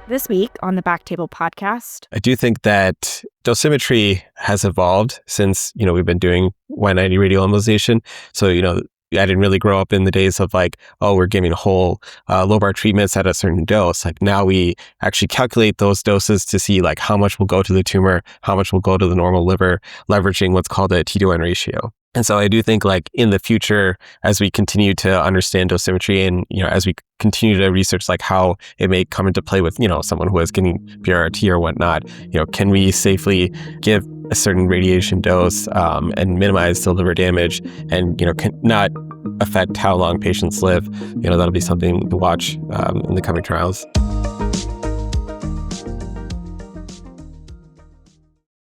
This week on the BackTable Podcast, I do think that dosimetry has evolved since, we've been doing Y90 radial embolization. So, I didn't really grow up in the days of we're giving whole lobar treatments at a certain dose. Now we actually calculate those doses to see how much will go to the tumor, how much will go to the normal liver, leveraging what's called a T-to-N ratio. And so I do think in the future, as we continue to understand dosimetry and, as we continue to research how it may come into play with, someone who is getting PRRT or whatnot, can we safely give a certain radiation dose and minimize the liver damage and, not affect how long patients live? That'll be something to watch in the coming trials.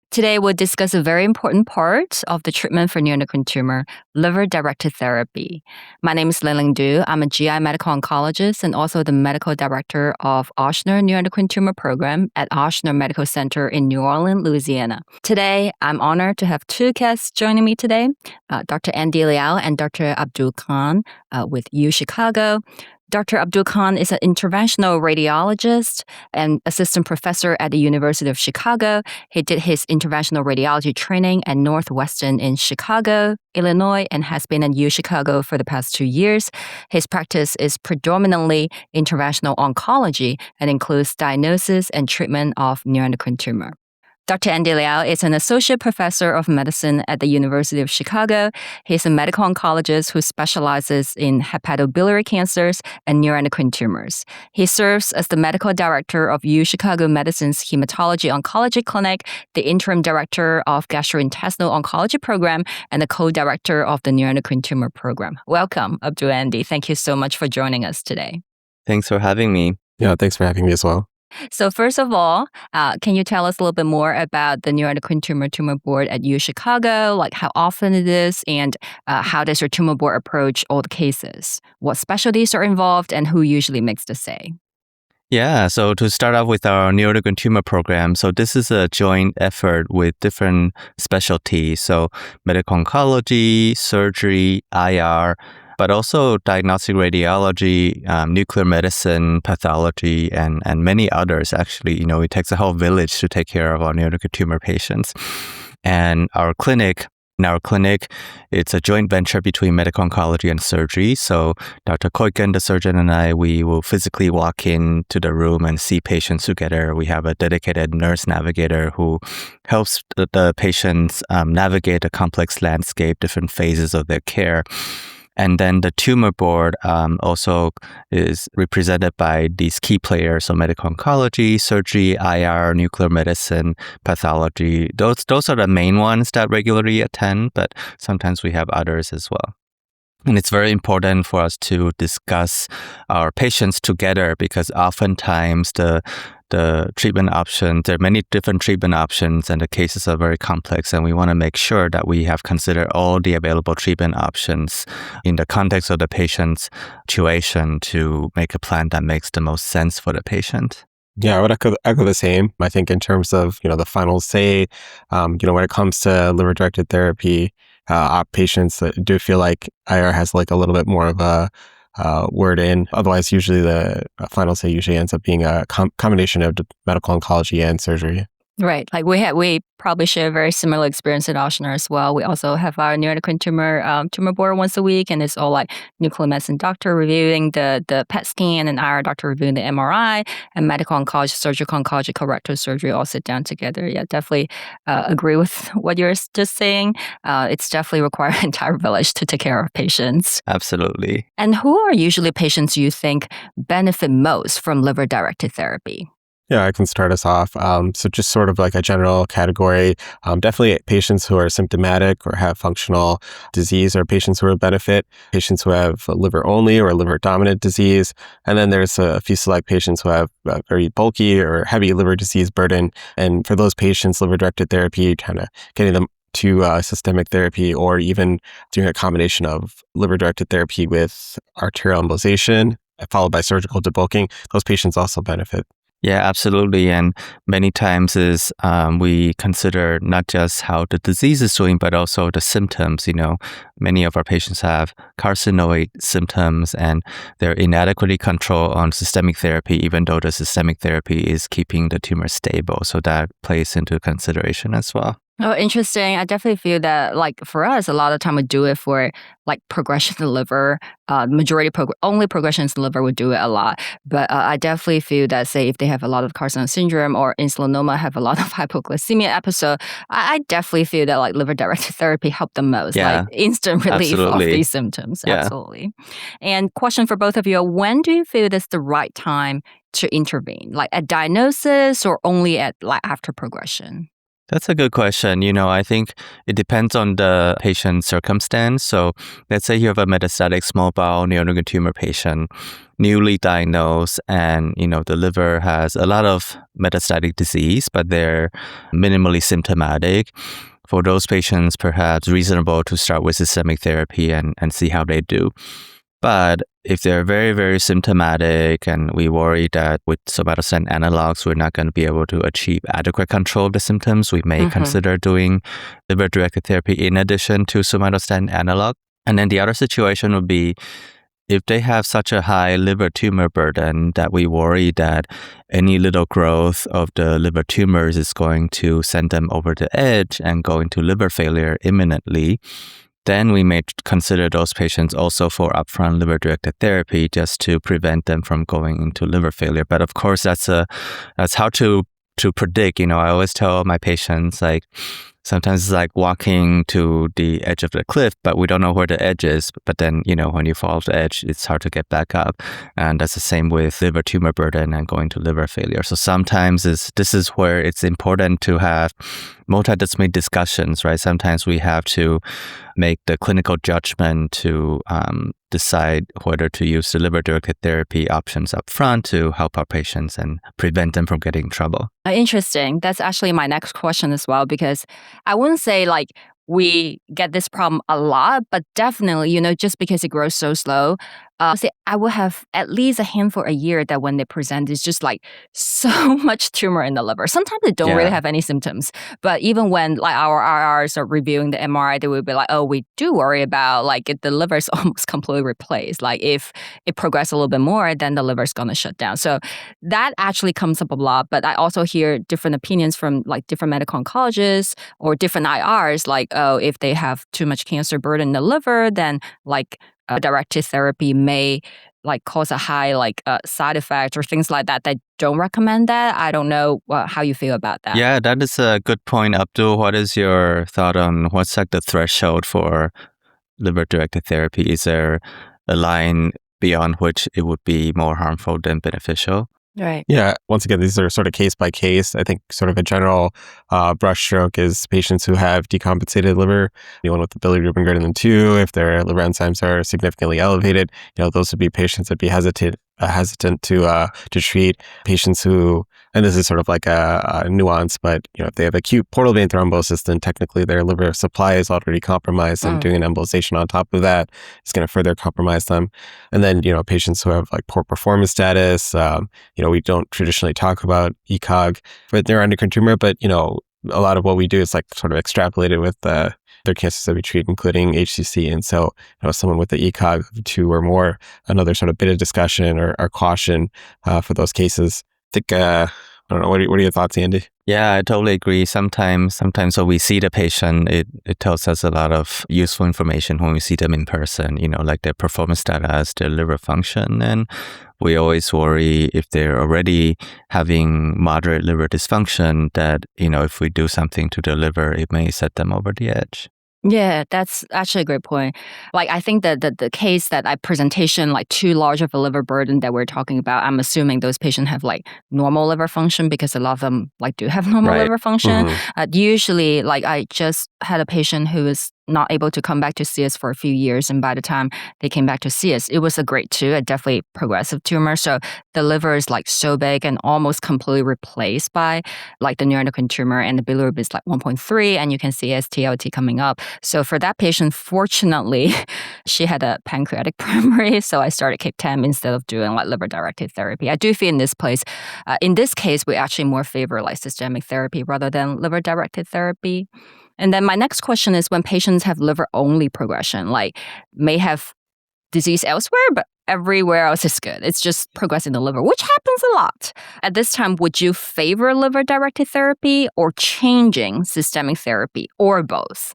Today, we'll discuss a very important part of the treatment for neuroendocrine tumor, liver-directed therapy. My name is Lingling. I'm a GI medical oncologist and also the medical director of Ochsner Neuroendocrine Tumor Program at Ochsner Medical Center in New Orleans, Louisiana. Today, I'm honored to have two guests joining me today, Dr. Chih-Yi Liao and Dr. Abdul Khan with UChicago. Dr. Abdul Khan is an interventional radiologist and assistant professor at the University of Chicago. He did his interventional radiology training at Northwestern in Chicago, Illinois, and has been at UChicago for the past 2 years. His practice is predominantly interventional oncology and includes diagnosis and treatment of neuroendocrine tumor. Dr. Chih-Yi Liao is an associate professor of medicine at the University of Chicago. He's a medical oncologist who specializes in hepatobiliary cancers and neuroendocrine tumors. He serves as the medical director of UChicago Medicine's Hematology Oncology Clinic, the interim director of Gastrointestinal Oncology Program, and the co-director of the Neuroendocrine Tumor Program. Welcome, Abdul Andy. Thank you so much for joining us today. Thanks for having me. Yeah, thanks for having me as well. So first of all, can you tell us a little bit more about the Neuroendocrine Tumor Board at UChicago, how often it is, and how does your tumor board approach all the cases? What specialties are involved, and who usually makes the say? Yeah, so to start off with our Neuroendocrine Tumor Program, so this is a joint effort with different specialties, so medical oncology, surgery, IR, but also diagnostic radiology, nuclear medicine, pathology, and many others. Actually, it takes a whole village to take care of our neuroendocrine tumor patients. And in our clinic, it's a joint venture between medical oncology and surgery. So Dr. Koiken, the surgeon, and I, we will physically walk into the room and see patients together. We have a dedicated nurse navigator who helps the patients navigate a complex landscape, different phases of their care. And then the tumor board also is represented by these key players, so medical oncology, surgery, IR, nuclear medicine, pathology. Those are the main ones that regularly attend, but sometimes we have others as well. And it's very important for us to discuss our patients together because oftentimes the treatment options, there are many different treatment options and the cases are very complex, and we want to make sure that we have considered all the available treatment options in the context of the patient's situation to make a plan that makes the most sense for the patient. Yeah, I would echo the same. I think in terms of, the final say, when it comes to liver-directed therapy, patients do feel like IR has a little bit more of a word in. Otherwise, usually the final say usually ends up being a combination of medical oncology and surgery. Right. We probably share a very similar experience at Ochsner as well. We also have our neuroendocrine tumor board once a week, and it's all nuclear medicine doctor reviewing the PET scan and our doctor reviewing the MRI, and medical oncology, surgical oncology, colorectal surgery all sit down together. Yeah, definitely agree with what you're just saying. It's definitely require an entire village to take care of patients. Absolutely. And who are usually patients you think benefit most from liver-directed therapy? Yeah, I can start us off. So just sort of a general category, definitely patients who are symptomatic or have functional disease are patients who will benefit, patients who have liver only or liver dominant disease. And then there's a few select patients who have very bulky or heavy liver disease burden. And for those patients, liver-directed therapy, kind of getting them to systemic therapy or even doing a combination of liver-directed therapy with arterial embolization followed by surgical debulking, those patients also benefit. Yeah, absolutely. And many times is we consider not just how the disease is doing, but also the symptoms. Many of our patients have carcinoid symptoms and they're inadequately controlled on systemic therapy, even though the systemic therapy is keeping the tumor stable. So that plays into consideration as well. Oh, interesting. I definitely feel that, like, for us, a lot of time we do it for, like, progression in the liver. Only progression in the liver would do it a lot. But I definitely feel that, say, if they have a lot of carcinoid syndrome or insulinoma, have a lot of hypoglycemia episode, I definitely feel that, like, liver-directed therapy helped the most. Yeah, like, instant relief of absolutely. these symptoms. Yeah. Absolutely. And question for both of you, when do you feel that's the right time to intervene? Like, at diagnosis or only at, like, after progression? That's a good question. I think it depends on the patient's circumstance. So let's say you have a metastatic small bowel neuroendocrine tumor patient, newly diagnosed, and, the liver has a lot of metastatic disease, but they're minimally symptomatic. For those patients, perhaps reasonable to start with systemic therapy and see how they do. But if they're very, very symptomatic and we worry that with somatostatin analogs, we're not going to be able to achieve adequate control of the symptoms, we may consider doing liver-directed therapy in addition to somatostatin analog. And then the other situation would be if they have such a high liver tumor burden that we worry that any little growth of the liver tumors is going to send them over the edge and go into liver failure imminently, then we may consider those patients also for upfront liver-directed therapy just to prevent them from going into liver failure. But of course, that's hard to predict. I always tell my patients, like, sometimes it's like walking to the edge of the cliff, but we don't know where the edge is. But then, when you fall off the edge, it's hard to get back up. And that's the same with liver tumor burden and going to liver failure. So sometimes this is where it's important to have multidisciplinary discussions, right? Sometimes we have to make the clinical judgment to decide whether to use the liver-directed therapy options up front to help our patients and prevent them from getting in trouble. Interesting. That's actually my next question as well, because I wouldn't say like we get this problem a lot, but definitely, just because it grows so slow, I will have at least a handful a year that when they present, it's just like so much tumor in the liver. Sometimes they don't really have any symptoms, but even when like our RRs are reviewing the MRI, they will be like, oh, we do worry about like if the liver is almost completely replaced. Like if it progresses a little bit more, then the liver is going to shut down. So that actually comes up a lot, but I also hear different opinions from like different medical oncologists or different IRs, like, oh, if they have too much cancer burden in the liver, then like directed therapy may like cause a high like side effect or things like that. They don't recommend that. I don't know how you feel about that. Yeah, that is a good point, Abdul. What is your thought on what's like the threshold for liver-directed therapy? Is there a line beyond which it would be more harmful than beneficial? Right. Yeah. Once again, these are sort of case by case. I think sort of a general brushstroke is patients who have decompensated liver, anyone with the bilirubin greater than 2, if their liver enzymes are significantly elevated, those would be patients that be hesitant to treat. Patients who, and this is sort of like a nuance, but if they have acute portal vein thrombosis, then technically their liver supply is already compromised, and doing an embolization on top of that is going to further compromise them. And then patients who have like poor performance status, we don't traditionally talk about ECOG for neuroendocrine tumor, but a lot of what we do is like sort of extrapolated with their cancers that we treat, including HCC. And so, someone with the ECOG of 2 or more, another sort of bit of discussion or caution for those cases. I think, I don't know, what are your thoughts, Andy? Yeah, I totally agree. Sometimes when we see the patient, it tells us a lot of useful information when we see them in person, like their performance status, their liver function. And we always worry if they're already having moderate liver dysfunction that, if we do something to their liver, it may set them over the edge. Yeah, that's actually a great point. Like, I think that the case that I presentation, like too large of a liver burden that we're talking about, I'm assuming those patients have like normal liver function because a lot of them like do have normal liver function. Usually, like I just had a patient who is not able to come back to see us for a few years. And by the time they came back to see us, it was a grade 2, a definitely progressive tumor. So the liver is like so big and almost completely replaced by like the neuroendocrine tumor, and the bilirubin is like 1.3, and you can see STLT coming up. So for that patient, fortunately, she had a pancreatic primary. So I started KIP10 instead of doing like liver-directed therapy. I do feel in this case, we actually more favor like systemic therapy rather than liver-directed therapy. And then my next question is, when patients have liver-only progression, like may have disease elsewhere, but everywhere else is good. It's just progressing the liver, which happens a lot. At this time, would you favor liver-directed therapy or changing systemic therapy, or both?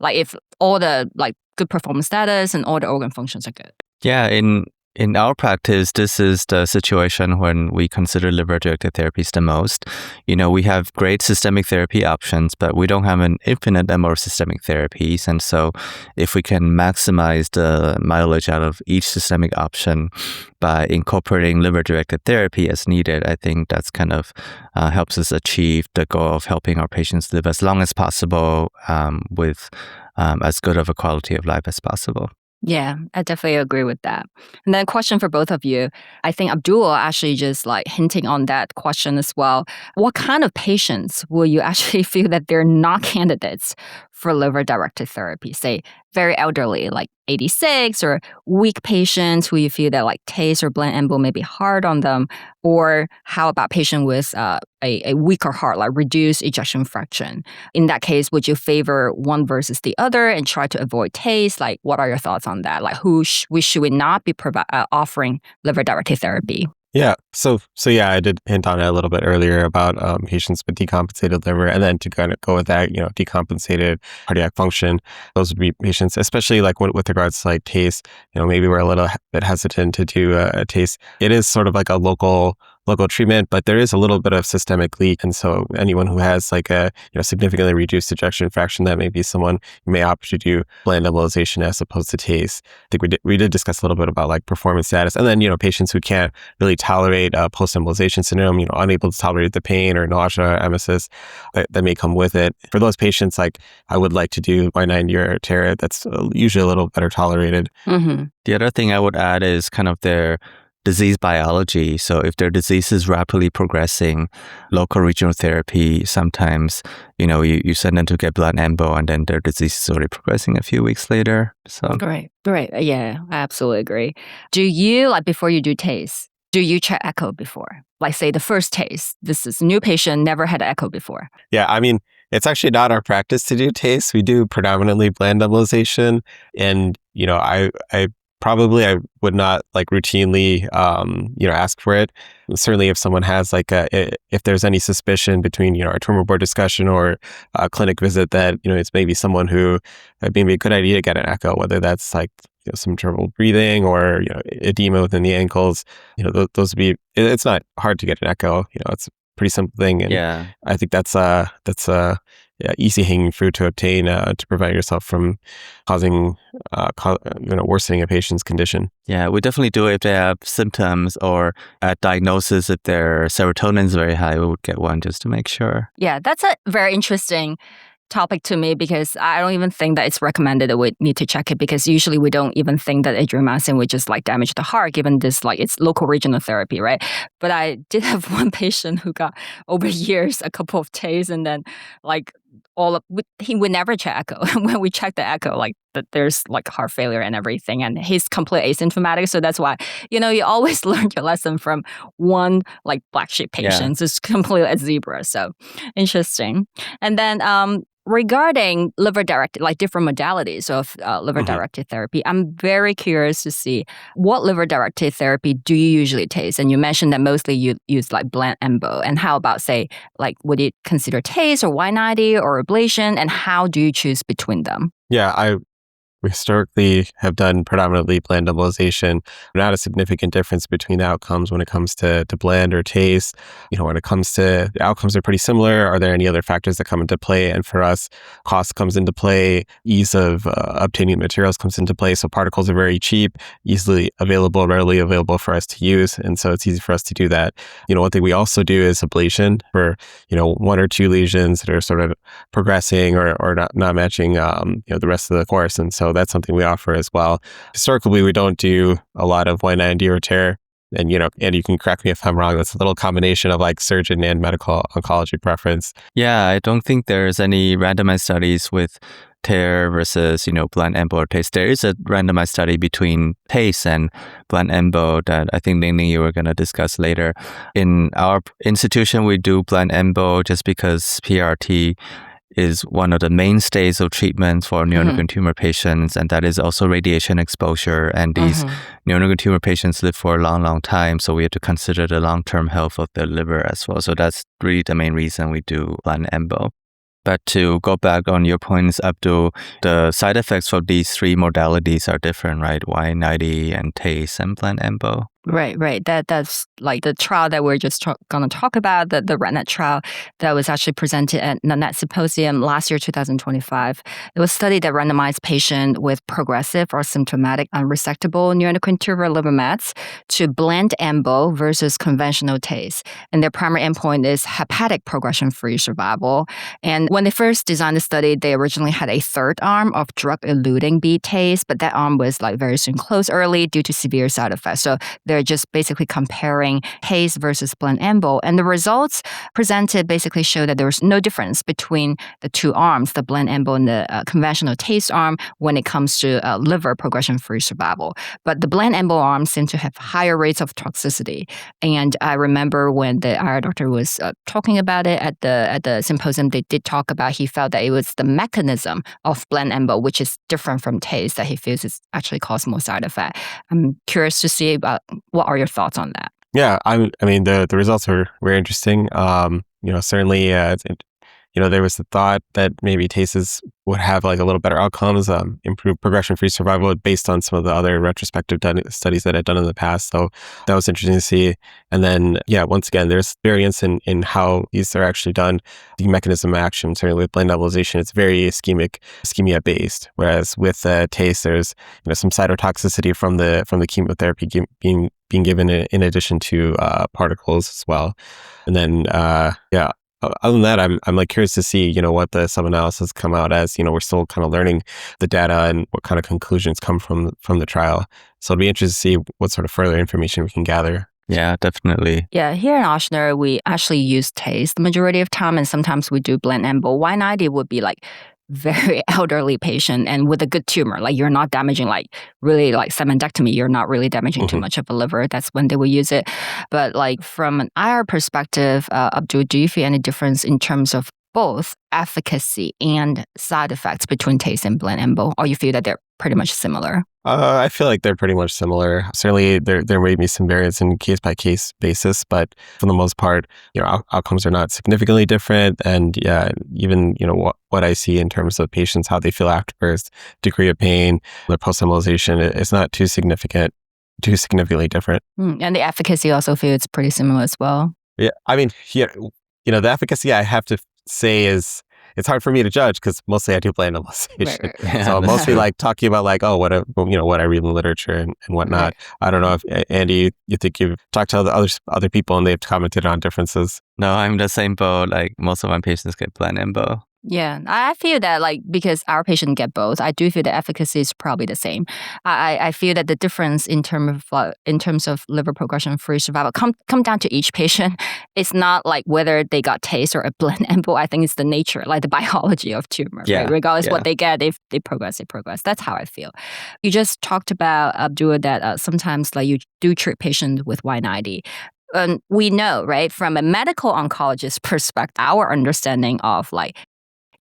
Like if all the like good performance status and all the organ functions are good. Yeah, in our practice, this is the situation when we consider liver-directed therapies the most. We have great systemic therapy options, but we don't have an infinite number of systemic therapies. And so if we can maximize the mileage out of each systemic option by incorporating liver-directed therapy as needed, I think that's kind of helps us achieve the goal of helping our patients live as long as possible with as good of a quality of life as possible. Yeah, I definitely agree with that. And then a question for both of you. I think Abdul actually just like hinting on that question as well. What kind of patients will you actually feel that they're not candidates for liver-directed therapy? Say very elderly, like 86, or weak patients who you feel that like TACE or blend embo may be hard on them? Or how about patient with a weaker heart, like reduced ejection fraction? In that case, would you favor one versus the other and try to avoid TACE? Like, what are your thoughts on that? Like, should we not be offering liver-directed therapy? Yeah. So yeah, I did hint on it a little bit earlier about patients with decompensated liver, and then to kind of go with that, decompensated cardiac function. Those would be patients, especially like with regards to like TACE. Maybe we're a little bit hesitant to do a TACE. It is sort of like a local treatment, but there is a little bit of systemic leak. And so anyone who has like a significantly reduced ejection fraction, that may be someone who may opt to do blend embolization as opposed to TACE. I think we did discuss a little bit about like performance status, and then patients who can't really tolerate post-embolization syndrome, unable to tolerate the pain or nausea, emesis that may come with it. For those patients, like I would like to do Y90 or Tara. That's usually a little better tolerated. Mm-hmm. The other thing I would add is kind of their disease biology. So if their disease is rapidly progressing, local regional therapy, sometimes, you send them to get blood embo and then their disease is already progressing a few weeks later. So Great. Yeah, I absolutely agree. Do you, like before you do TACE, do you check echo before? Like say the first TACE, this is a new patient, never had echo before. Yeah, I mean, it's actually not our practice to do TACE. We do predominantly blend embolization. And, I would not like routinely, ask for it. Certainly if someone has like if there's any suspicion between, our tumor board discussion or a clinic visit that, it's maybe someone who it'd be a good idea to get an echo, whether that's like, some trouble breathing or, edema within the ankles, those would be, it's not hard to get an echo. It's a pretty simple thing. And yeah, I think that's easy hanging fruit to obtain to prevent yourself from causing, worsening a patient's condition. Yeah, we definitely do it if they have symptoms or at diagnosis, if their serotonin is very high, we would get one just to make sure. Yeah, that's a very interesting topic to me, because I don't even think that it's recommended that we need to check it, because usually we don't even think that adriamycin would just like damage the heart, given this like it's local regional therapy, right? But I did have one patient who got over years a couple of TACE, and then like he would never check echo. When we checked the echo, like there's like heart failure and everything, and he's completely asymptomatic. So that's why, you always learn your lesson from one like black sheep patient. It's completely a zebra. So interesting. And then regarding liver-directed, like different modalities of liver-directed therapy, I'm very curious to see what liver-directed therapy do you usually TACE? And you mentioned that mostly you use like blend embo. And how about say, like would you consider TACE or Y90 or ablation? And how do you choose between them? Yeah, We historically have done predominantly blend embolization. Not a significant difference between the outcomes when it comes to blend or TACE. When it comes to the outcomes are pretty similar. Are there any other factors that come into play? And for us, cost comes into play, ease of obtaining materials comes into play. So particles are very cheap, easily available, readily available for us to use. And so it's easy for us to do that. One thing we also do is ablation for, one or two lesions that are sort of progressing or not matching, the rest of the course. And so that's something we offer as well. Historically, we don't do a lot of Y90 or tear. And, and you can correct me if I'm wrong, that's a little combination of like surgeon and medical oncology preference. Yeah, I don't think there's any randomized studies with tear versus, blend embo or TACE. There is a randomized study between TACE and blend embo that I think, Lingling, you were going to discuss later. In our institution, we do blend embo just because PRRT is one of the mainstays of treatment for neuroendocrine tumor patients, and that is also radiation exposure. And these neuroendocrine tumor patients live for a long, long time, so we have to consider the long-term health of the liver as well. So that's really the main reason we do blend embo. But to go back on your points, Abdul, the side effects for these three modalities are different, right? Y90 and TACE and blend embo. Right. That's like the trial that we're just going to talk about, the RETNET trial that was actually presented at the NET Symposium last year, 2025. It was a study that randomized patients with progressive or symptomatic unresectable neuroendocrine tumor liver mets to blend embo versus conventional TACE. And their primary endpoint is hepatic progression-free survival. And when they first designed the study, they originally had a third arm of drug-eluting beat TACE, but that arm was very soon closed early due to severe side effects. So they're just basically comparing TACE versus blend embo. And the results presented basically show that there was no difference between the two arms, the blend embo and the conventional TACE arm, when it comes to liver progression-free survival. But the blend embo arm seemed to have higher rates of toxicity. And I remember when the IR doctor was talking about it at the symposium, they did talk about he felt that it was the mechanism of blend embo, which is different from TACE, that he feels is actually caused more side effect. I'm curious to see about what are your thoughts on that? Yeah, I mean, the results were very interesting. Certainly, there was the thought that maybe TACEs would have like a little better outcomes, improve progression-free survival based on some of the other retrospective studies that I'd done in the past. So that was interesting to see. And then, once again, there's variance in how these are actually done. The mechanism of action, certainly with blend embolization, it's very ischemia based. Whereas with TACE, there's some cytotoxicity from the chemotherapy being given in addition to particles as well. And then, other than that, I'm like curious to see, what the sub-analysis come out as. We're still kind of learning the data and what kind of conclusions come from the trial. So it'll be interesting to see what sort of further information we can gather. Yeah, definitely. Yeah, here in Ochsner, we actually use TACE the majority of time, and sometimes we do blend embo. Y90 would be very elderly patient and with a good tumor, you're not damaging really semendectomy, you're not really damaging too much of a liver. That's when they will use it. But from an IR perspective, Abdul, do you feel any difference in terms of both efficacy and side effects between TACE and blend embo, or you feel that they're pretty much similar? I feel like they're pretty much similar. Certainly, there may be some variance in case-by-case basis, but for the most part, outcomes are not significantly different. And even what I see in terms of patients, how they feel afterwards, degree of pain, the post-embolization, it's not too significantly different. And the efficacy also feels pretty similar as well. Yeah, I mean, the efficacy I have to say is, it's hard for me to judge because mostly I do blend embolization. Right. Yeah, so I'm mostly talking about what I read in the literature and whatnot. Right. I don't know if Andy, you think you've talked to other people and they've commented on differences. No, I'm the same boat. Most of my patients get blend embo. Yeah, I feel that because our patients get both, I do feel the efficacy is probably the same. I feel that the difference in terms of liver progression-free survival come down to each patient. It's not whether they got TACE or a blend embo. I think it's the nature, the biology of tumor. Yeah, right? Regardless what they get, if they progress. That's how I feel. You just talked about, Abdul, that sometimes you do treat patients with Y90. We know, right, from a medical oncologist perspective, our understanding of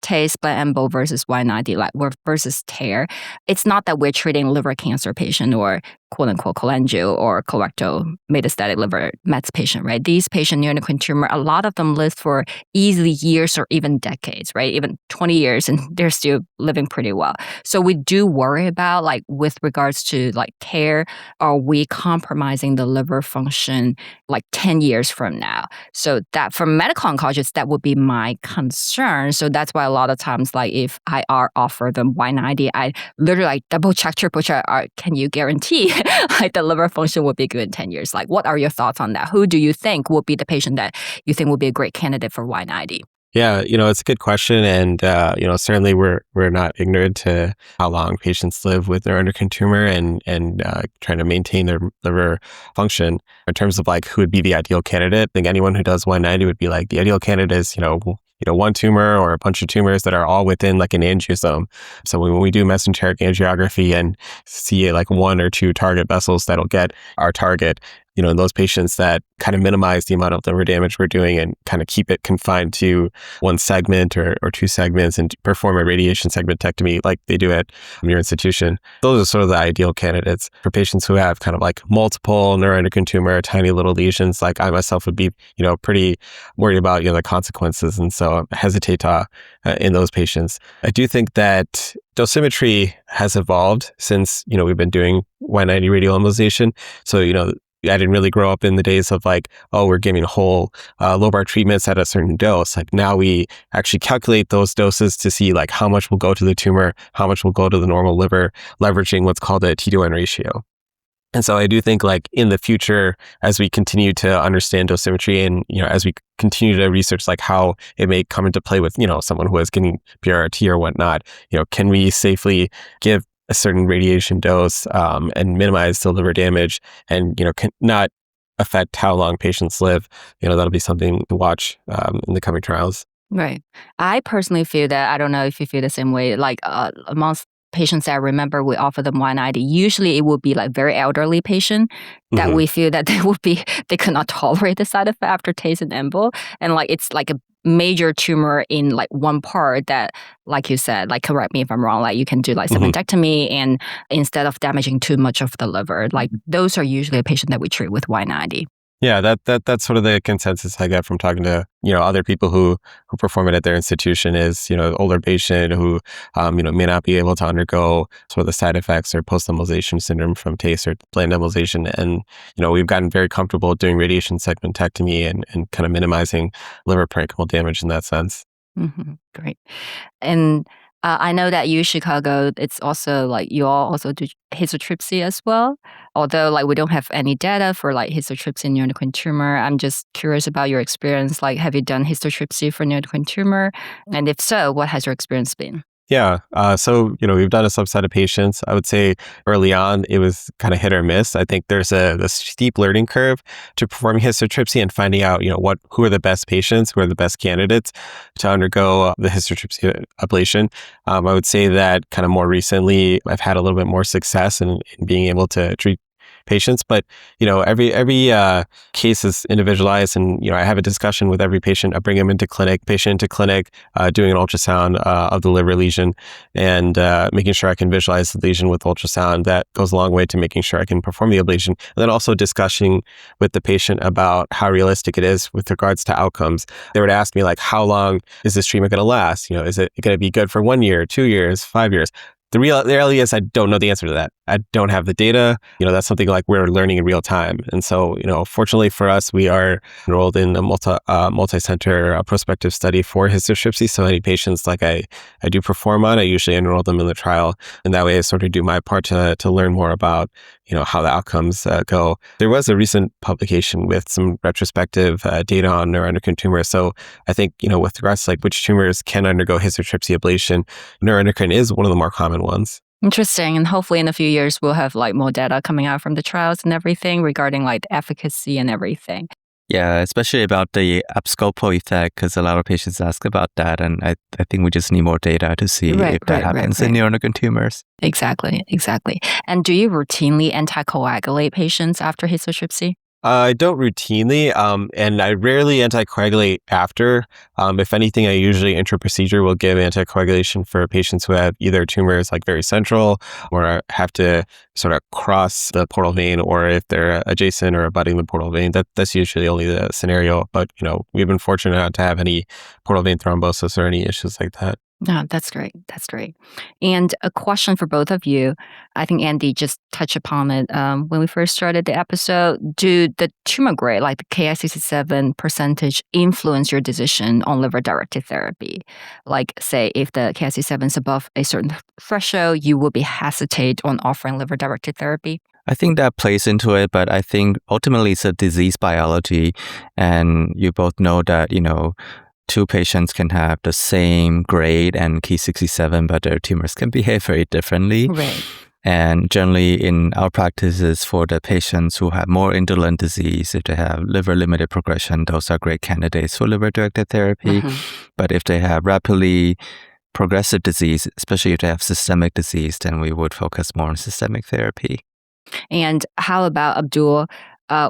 TACE, blend embo versus Y90, versus TARE. It's not that we're treating liver cancer patient or quote unquote cholangio or colorectal metastatic liver mets patient, right? These patient neuroendocrine tumor, a lot of them live for easily years or even decades, right? Even 20 years and they're still living pretty well. So we do worry about like with regards to like care, are we compromising the liver function like 10 years from now? So that for medical oncologists, that would be my concern. So that's why a lot of times, like if I offer them Y90, I literally like double check, triple check, can you guarantee like the liver function will be good in 10 years? Like what are your thoughts on that? Who do you think will be the patient that you think would be a great candidate for Y90? Yeah, it's a good question, and certainly we're not ignorant to how long patients live with neuroendocrine tumor and trying to maintain their liver function. In terms of like who would be the ideal candidate, I think anyone who does 190 would be like the ideal candidate is one tumor or a bunch of tumors that are all within like an angiosome. So when we do mesenteric angiography and see like one or two target vessels that'll get our target, in those patients that kind of minimize the amount of liver damage we're doing and kind of keep it confined to one segment or two segments and perform a radiation segmentectomy like they do at your institution. Those are sort of the ideal candidates. For patients who have kind of like multiple neuroendocrine tumor, tiny little lesions, like I myself would be, pretty worried about, the consequences. And so I hesitate to in those patients. I do think that dosimetry has evolved since, we've been doing Y90 radial embolization. So, I didn't really grow up in the days of like, we're giving whole lobar treatments at a certain dose. Like now we actually calculate those doses to see like how much will go to the tumor, how much will go to the normal liver, leveraging what's called a T-to-N ratio. And so I do think like in the future, as we continue to understand dosimetry and, as we continue to research like how it may come into play with, someone who is getting PRRT or whatnot, can we safely give a certain radiation dose and minimize the liver damage and, can not affect how long patients live. That'll be something to watch in the coming trials. Right. I personally feel that, I don't know if you feel the same way, like amongst patients that I remember we offer them Y90, usually it will be like very elderly patient that we feel that they could not tolerate the side effect after TACE and embo. And like it's like a major tumor in like one part that, like you said, like correct me if I'm wrong, like you can do like segmentectomy and instead of damaging too much of the liver, like those are usually a patient that we treat with Y90. Yeah, that's sort of the consensus I get from talking to other people who perform it at their institution is older patient who may not be able to undergo sort of the side effects or post-embolization syndrome from TACE or planned embolization, and we've gotten very comfortable doing radiation segmentectomy and kind of minimizing liver parenchymal damage in that sense. Great. And I know that UChicago, it's also like you all also do histotripsy as well. Although like we don't have any data for like histotripsy and neuroendocrine tumor. I'm just curious about your experience. Like, have you done histotripsy for neuroendocrine tumor? And if so, what has your experience been? Yeah. So, we've done a subset of patients. I would say early on, it was kind of hit or miss. I think there's a steep learning curve to performing histotripsy and finding out, who are the best patients, who are the best candidates to undergo the histotripsy ablation. I would say that kind of more recently, I've had a little bit more success in being able to treat patients, but every case is individualized, and I have a discussion with every patient. I bring them into clinic, doing an ultrasound of the liver lesion, and making sure I can visualize the lesion with ultrasound. That goes a long way to making sure I can perform the ablation, and then also discussing with the patient about how realistic it is with regards to outcomes. They would ask me like, how long is this treatment going to last? Is it going to be good for 1 year, 2 years, 5 years? The reality is I don't know the answer to that. I don't have the data. That's something like we're learning in real time. And so, fortunately for us, we are enrolled in a multi-center prospective study for histotripsy. So any patients like I do perform on, I usually enroll them in the trial. And that way I sort of do my part to learn more about, how the outcomes go. There was a recent publication with some retrospective data on neuroendocrine tumors. So I think, with regards to like which tumors can undergo histotripsy ablation, neuroendocrine is one of the more common ones. Interesting. And hopefully in a few years, we'll have like more data coming out from the trials and everything regarding like efficacy and everything. Yeah, especially about the abscopal effect, because a lot of patients ask about that. And I think we just need more data to see if that happens in neuroendocrine tumors. Exactly. And do you routinely anticoagulate patients after histotripsy? I don't routinely, and I rarely anticoagulate after. If anything, I usually intra-procedure will give anticoagulation for patients who have either tumors like very central or have to sort of cross the portal vein, or if they're adjacent or abutting the portal vein. That's usually only the scenario. But, we've been fortunate not to have any portal vein thrombosis or any issues like that. No, that's great. That's great. And a question for both of you. I think Andy just touched upon it when we first started the episode. Do the tumor grade, like the Ki-67 percentage, influence your decision on liver-directed therapy? Like, say, if the Ki-67 is above a certain threshold, you will be hesitate on offering liver-directed therapy? I think that plays into it, but I think ultimately it's a disease biology, and you both know that, two patients can have the same grade and Ki-67, but their tumors can behave very differently. Right. And generally in our practices for the patients who have more indolent disease, if they have liver-limited progression, those are great candidates for liver-directed therapy. But if they have rapidly progressive disease, especially if they have systemic disease, then we would focus more on systemic therapy. And how about, Abdul,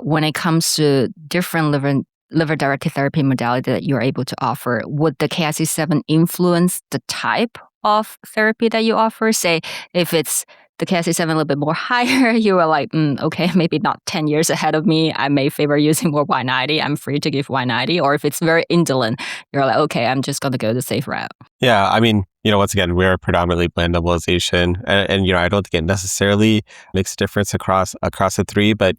when it comes to different liver-directed therapy modality that you're able to offer, would the Ki-67 influence the type of therapy that you offer? Say, if it's the Ki-67 a little bit more higher, you are like, okay, maybe not 10 years ahead of me. I may favor using more Y90. I'm free to give Y90. Or if it's very indolent, you're like, okay, I'm just going to go the safe route. Yeah, I mean, once again, we're predominantly blend embolization, and I don't think it necessarily makes a difference across the three. But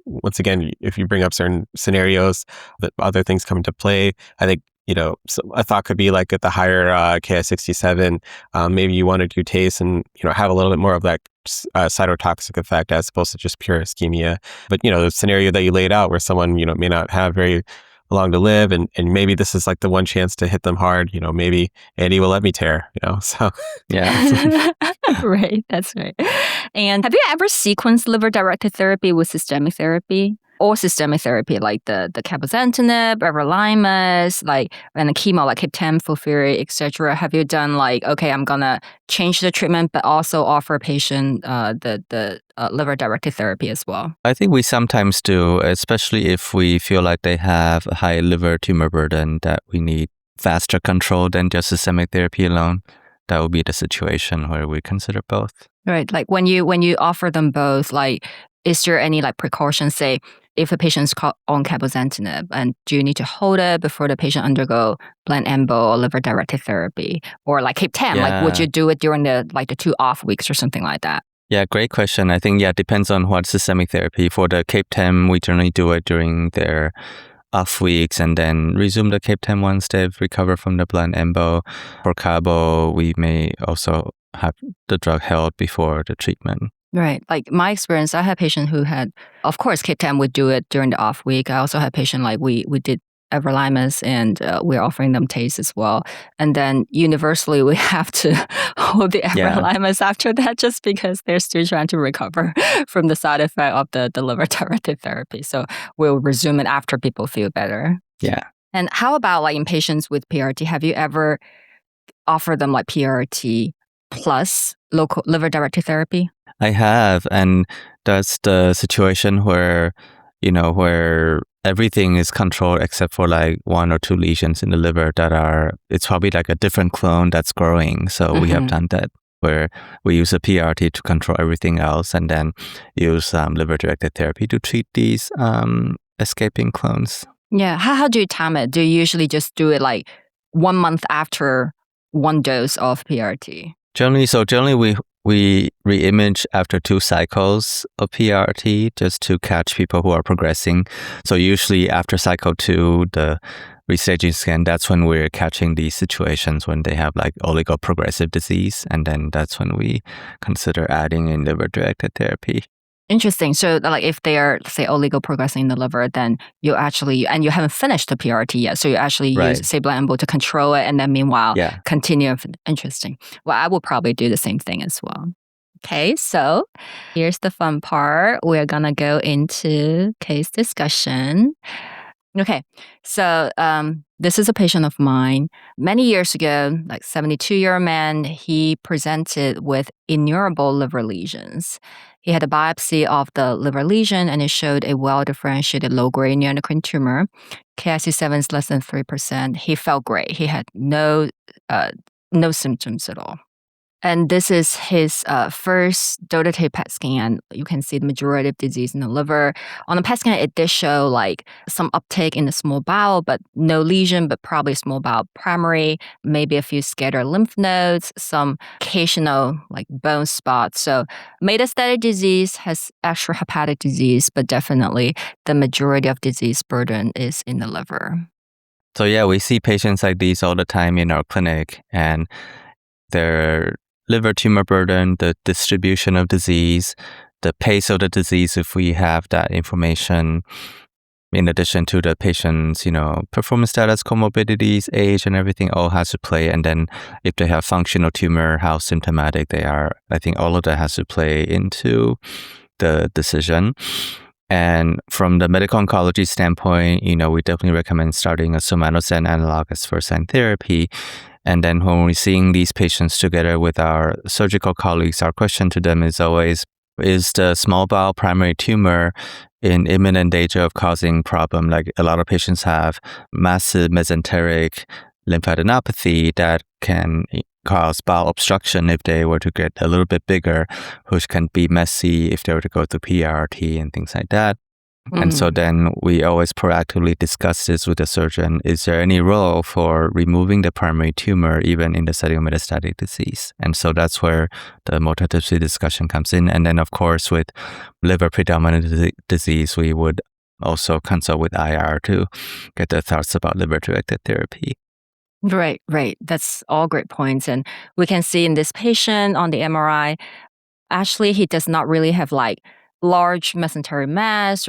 once again, if you bring up certain scenarios, that other things come into play. I think so a thought could be like at the higher Ki-67, maybe you want to do TACE and have a little bit more of that cytotoxic effect as opposed to just pure ischemia. But the scenario that you laid out, where someone may not have very long to live, and maybe this is like the one chance to hit them hard, maybe Andy will let me tear, so yeah. Right, that's right. And have you ever sequenced liver-directed therapy with systemic therapy? Or systemic therapy like the cabozantinib, everolimus, and the chemo like Kip-10, FOLFIRI, etc. Have you done okay, I'm gonna change the treatment, but also offer a patient the liver-directed therapy as well? I think we sometimes do, especially if we feel like they have a high liver tumor burden that we need faster control than just systemic therapy alone. That would be the situation where we consider both. Right, like when you offer them both, is there any precautions? Say, if a patient is on cabozantinib, and do you need to hold it before the patient undergo blend embo or liver-directed therapy? Or Kip-10, would you do it during the 2 off weeks or something like that? Yeah, great question. I think, it depends on what systemic therapy. For the Kip-10, we generally do it during their off weeks and then resume the Kip-10 once they've recovered from the blend embo. For cabo, we may also have the drug held before the treatment. Right. My experience, I had a patient who had, of course, Kip-10 would do it during the off week. I also had a patient we did everolimus, and we're offering them TACE as well. And then universally, we have to hold the everolimus after that, just because they're still trying to recover from the side effect of the liver-directed therapy. So we'll resume it after people feel better. Yeah. And how about in patients with PRRT? Have you ever offered them PRRT plus local liver-directed therapy? I have, and that's the situation where, where everything is controlled except for 1 or 2 lesions in the liver it's probably a different clone that's growing. So we have done that, where we use a PRRT to control everything else and then use liver-directed therapy to treat these escaping clones. Yeah. How do you time it? Do you usually just do it 1 month after 1 dose of PRRT? Generally we re-image after 2 cycles of PRRT just to catch people who are progressing. So usually after cycle 2, the restaging scan, that's when we're catching these situations when they have oligoprogressive disease. And then that's when we consider adding in liver-directed therapy. Interesting. So if they are, say, oligoprogressing in the liver, then you actually, and you haven't finished the PRRT yet, so you actually use, say, blend embo to control it, and then meanwhile, continue. Interesting. Well, I will probably do the same thing as well. Okay, so here's the fun part. We're going to go into case discussion. Okay, so this is a patient of mine. Many years ago, like 72-year-old man, he presented with innumerable liver lesions. He had a biopsy of the liver lesion and it showed a well-differentiated low-grade neuroendocrine tumor. KIC7 is less than 3%. He felt great. He had no symptoms at all. And this is his first dotatate PET scan. You can see the majority of disease in the liver. On the PET scan, it did show like some uptake in the small bowel, but no lesion, but probably small bowel primary, maybe a few scattered lymph nodes, some occasional like bone spots. So metastatic disease has extrahepatic disease, but definitely the majority of disease burden is in the liver. So yeah, we see patients like these all the time in our clinic, and their liver tumor burden, the distribution of disease, the pace of the disease, if we have that information, in addition to the patient's, performance status, comorbidities, age, and everything all has to play. And then if they have functional tumor, how symptomatic they are, I think all of that has to play into the decision. And from the medical oncology standpoint, we definitely recommend starting a somatostatin analog as first-line therapy. And then when we're seeing these patients together with our surgical colleagues, our question to them is always, is the small bowel primary tumor in imminent danger of causing problem? Like a lot of patients have massive mesenteric lymphadenopathy that can cause bowel obstruction if they were to get a little bit bigger, which can be messy if they were to go to PRRT and things like that. And so then we always proactively discuss this with the surgeon. Is there any role for removing the primary tumor even in the setting of metastatic disease? And so that's where the multidisciplinary discussion comes in. And then, of course, with liver predominant disease, we would also consult with IR to get their thoughts about liver-directed therapy. Right. That's all great points. And we can see in this patient on the MRI, actually, he does not really have like large mesenteric mass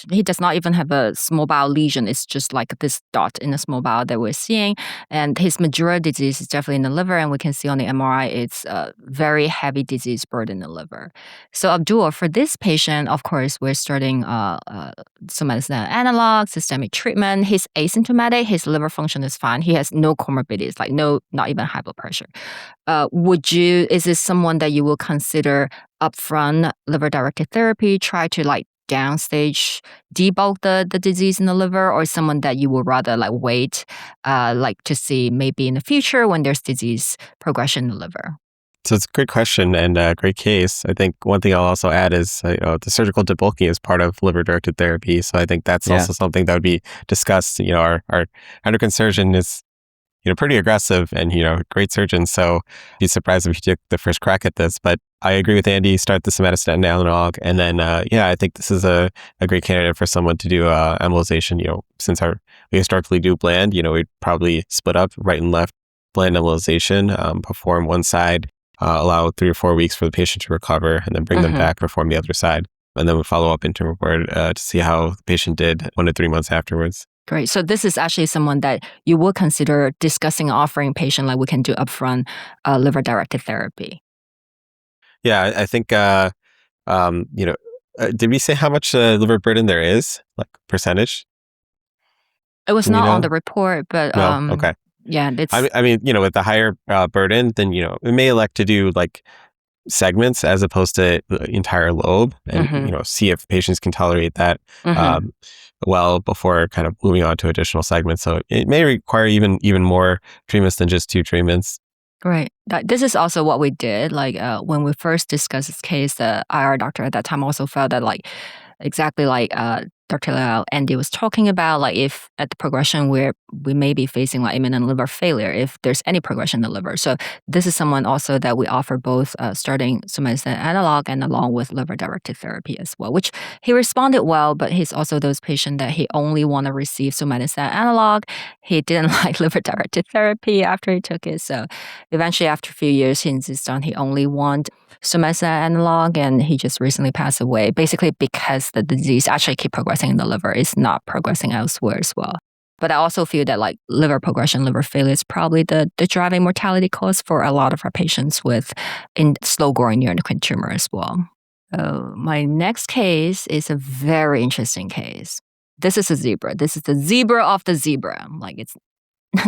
he does not even have a small bowel lesion. It's just like this dot in the small bowel that we're seeing. And his majority disease is definitely in the liver. And we can see on the MRI, it's a very heavy disease burden in the liver. So Abdul, for this patient, of course, we're starting somatostatin analog, systemic treatment. He's asymptomatic. His liver function is fine. He has no comorbidities, like not even high blood pressure. Is this someone that you will consider upfront liver-directed therapy, try to like downstage, debulk the disease in the liver, or someone that you would rather like wait to see maybe in the future when there's disease progression in the liver? So it's a great question and a great case. I think one thing I'll also add is the surgical debulking is part of liver-directed therapy. So I think that's also something that would be discussed. Our endocrine surgeon is pretty aggressive and, great surgeon. So be surprised if he took the first crack at this. But I agree with Andy, start the somatostatin analog. And then, I think this is a great candidate for someone to do embolization. Since we historically do bland, we'd probably split up right and left bland embolization, perform one side, allow 3 or 4 weeks for the patient to recover, and then bring them back, perform the other side. And then we follow up in tumor board to see how the patient did 1 to 3 months afterwards. Great. So this is actually someone that you would consider discussing offering patient like we can do upfront liver-directed therapy. Yeah, I think, did we say how much liver burden there is, like percentage? It was not on the report, but no? Okay. Yeah, it's. I mean, with the higher burden, then we may elect to do like segments as opposed to the entire lobe, and see if patients can tolerate that well before kind of moving on to additional segments. So it may require even more treatments than just 2 treatments. Right. This is also what we did. Like when we first discussed this case, the IR doctor at that time also felt that exactly like Dr. Liao, Andy was talking about, like if at the progression where we may be facing like imminent liver failure, if there's any progression in the liver. So this is someone also that we offer both starting somatostatin analog and along with liver-directed therapy as well, which he responded well, but he's also those patients that he only want to receive somatostatin analog. He didn't like liver-directed therapy after he took it. So eventually after a few years, he insisted on he only want somatostatin analog, and he just recently passed away, basically because the disease actually keep progressing in the liver. It's not progressing elsewhere as well. But I also feel that like liver progression, liver failure is probably the driving mortality cause for a lot of our patients with slow-growing neuroendocrine tumor as well. My next case is a very interesting case. this is a zebra. This is the zebra of the zebra. Like it's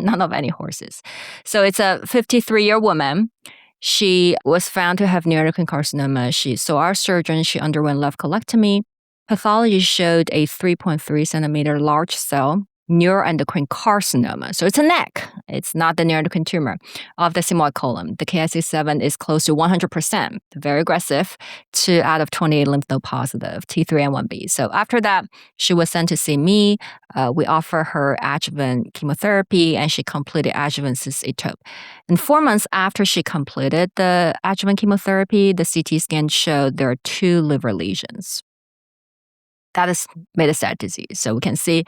none of any horses. So it's a 53-year woman. She was found to have neuroendocrine carcinoma. She saw our surgeon. She underwent left colectomy. Pathology showed a 3.3 centimeter large cell neuroendocrine carcinoma. So it's a neck. It's not the neuroendocrine tumor of the sigmoid colon. The KSA7 is close to 100%, very aggressive, 2 out of 28 lymph node positive, T3 and 1B. So after that, she was sent to see me. We offer her adjuvant chemotherapy, and she completed adjuvant cis-etope. And 4 months after she completed the adjuvant chemotherapy, the CT scan showed there are 2 liver lesions. That is metastatic disease. So we can see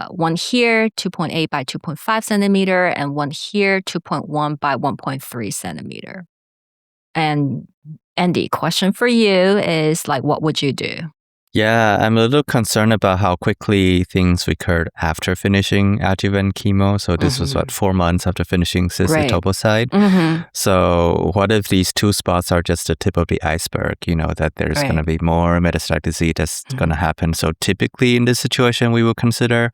one here, 2.8 by 2.5 centimeter, and one here, 2.1 by 1.3 centimeter. And Andy, question for you is like, what would you do? Yeah, I'm a little concerned about how quickly things recurred after finishing adjuvant chemo. So this was 4 months after finishing cis-etoposide. So what if these 2 spots are just the tip of the iceberg, that there's going to be more metastatic disease that's going to happen. So typically in this situation, we will consider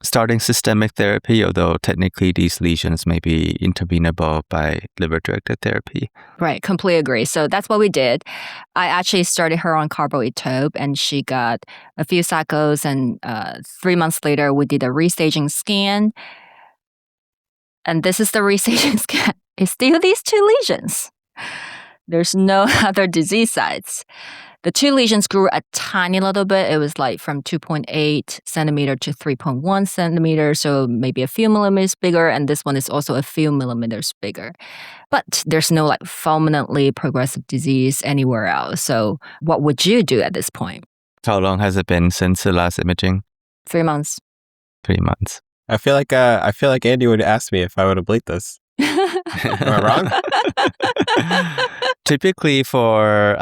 starting systemic therapy, although technically these lesions may be intervenable by liver-directed therapy. Right, completely agree. So that's what we did. I actually started her on carboitope, and she got a few cycles, and 3 months later, we did a restaging scan. And this is the restaging scan. It's still these 2 lesions. There's no other disease sites. The 2 lesions grew a tiny little bit. It was like from 2.8 centimeter to 3.1 centimeter, so maybe a few millimeters bigger, and this one is also a few millimeters bigger. But there's no like fulminantly progressive disease anywhere else. So what would you do at this point? How long has it been since the last imaging? 3 months. 3 months. I feel like Andy would ask me if I would ablate this. Am I wrong? Typically for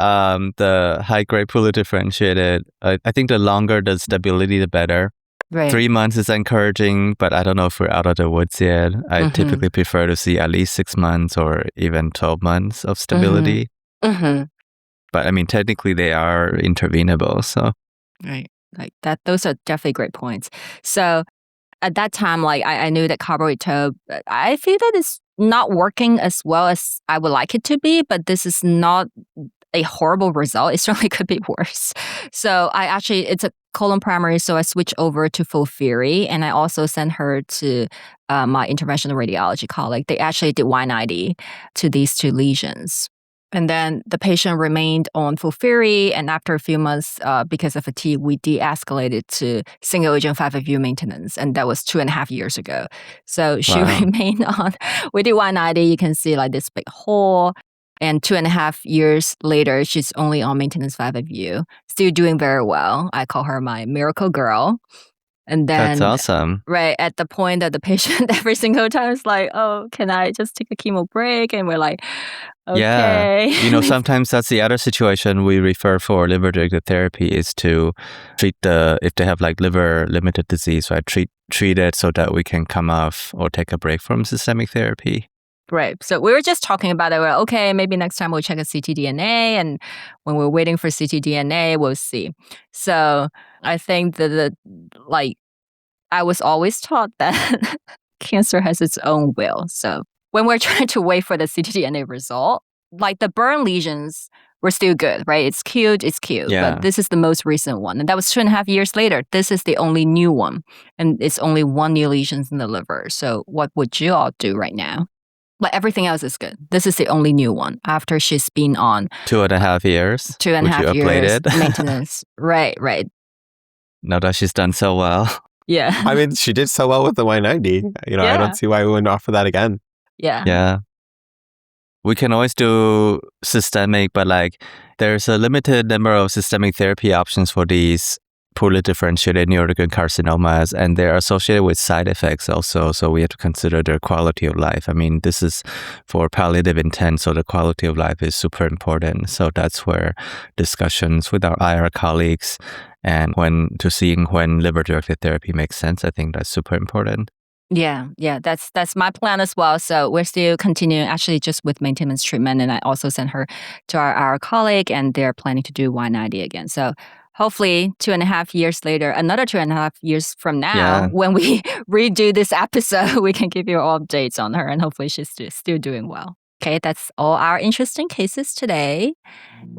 the high-grade poorly differentiated, I think the longer the stability, the better. Right. 3 months is encouraging, but I don't know if we're out of the woods yet. I typically prefer to see at least 6 months or even 12 months of stability. But I mean, technically they are intervenable, so. Right. Like that. Those are definitely great points. So at that time, like I knew that carboitope, I feel that it's not working as well as I would like it to be, but this is not a horrible result. It certainly could be worse. So it's a colon primary, so I switched over to FOLFIRI, and I also sent her to my interventional radiology colleague. They actually did Y90 to these 2 lesions. And then the patient remained on FOLFIRI, and after a few months, because of fatigue, we de-escalated to single-agent 5-FU maintenance, and that was 2.5 years ago. So she remained on. We did Y90. You can see like this big hole, and 2.5 years later, she's only on maintenance 5-FU, still doing very well. I call her my miracle girl. And then, that's awesome. Right at the point that the patient every single time is like, "Oh, can I just take a chemo break?" And we're like, "Okay." Yeah, sometimes that's the other situation we refer for liver-directed therapy is to treat if they have like liver-limited disease, right? Treat it so that we can come off or take a break from systemic therapy. Right. So we were just talking about it. We're okay, maybe next time we'll check a ctDNA. And when we're waiting for ctDNA, we'll see. So I think that I was always taught that cancer has its own will. So when we're trying to wait for the ctDNA result, like the burn lesions were still good, right? It's cute. Yeah. But this is the most recent one. And that was 2.5 years later. This is the only new one. And it's only 1 new lesion in the liver. So what would you all do right now? Like everything else is good. This is the only new one after she's been on 2.5 years. 2.5 years maintenance. Right. Now that she's done so well. Yeah. I mean, she did so well with the Y90. I don't see why we wouldn't offer that again. Yeah. We can always do systemic, but like there's a limited number of systemic therapy options for these poorly differentiated neuroendocrine carcinomas, and they're associated with side effects also. So we have to consider their quality of life. I mean, this is for palliative intent, so the quality of life is super important. So that's where discussions with our IR colleagues and seeing when liver-directed therapy makes sense, I think that's super important. Yeah, that's my plan as well. So we're still continuing actually just with maintenance treatment, and I also sent her to our colleague, and they're planning to do Y90 again. So hopefully 2.5 years later, another 2.5 years from now, when we redo this episode, we can give you all updates on her and hopefully she's still doing well. Okay, that's all our interesting cases today.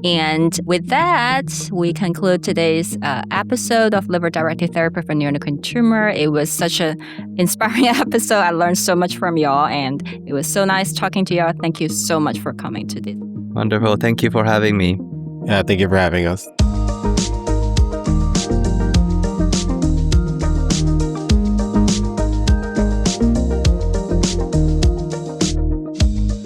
And with that, we conclude today's episode of liver-directed therapy for neuroendocrine tumor. It was such an inspiring episode. I learned so much from y'all, and it was so nice talking to y'all. Thank you so much for coming to this. Wonderful. Thank you for having me. Yeah, thank you for having us.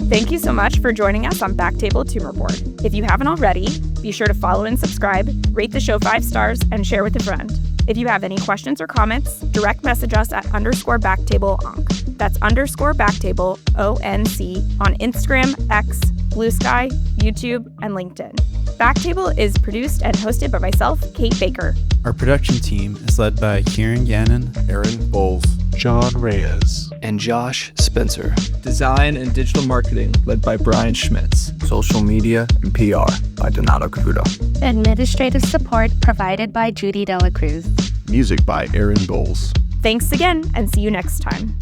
Thank you so much for joining us on BackTable Tumor Board. If you haven't already, be sure to follow and subscribe, rate the show 5 stars, and share with a friend. If you have any questions or comments, direct message us at _BackTableOnc. That's _BackTable ONC on Instagram, X, Blue Sky, YouTube, and LinkedIn. BackTable is produced and hosted by myself, Kate Baker. Our production team is led by Kieran Gannon, Aaron Bowles, John Reyes, and Josh Spencer. Design and digital marketing led by Brian Schmitz. Social media and PR by Donato Cavuto. Administrative support provided by Judy Dela Cruz. Music by Aaron Bowles. Thanks again, and see you next time.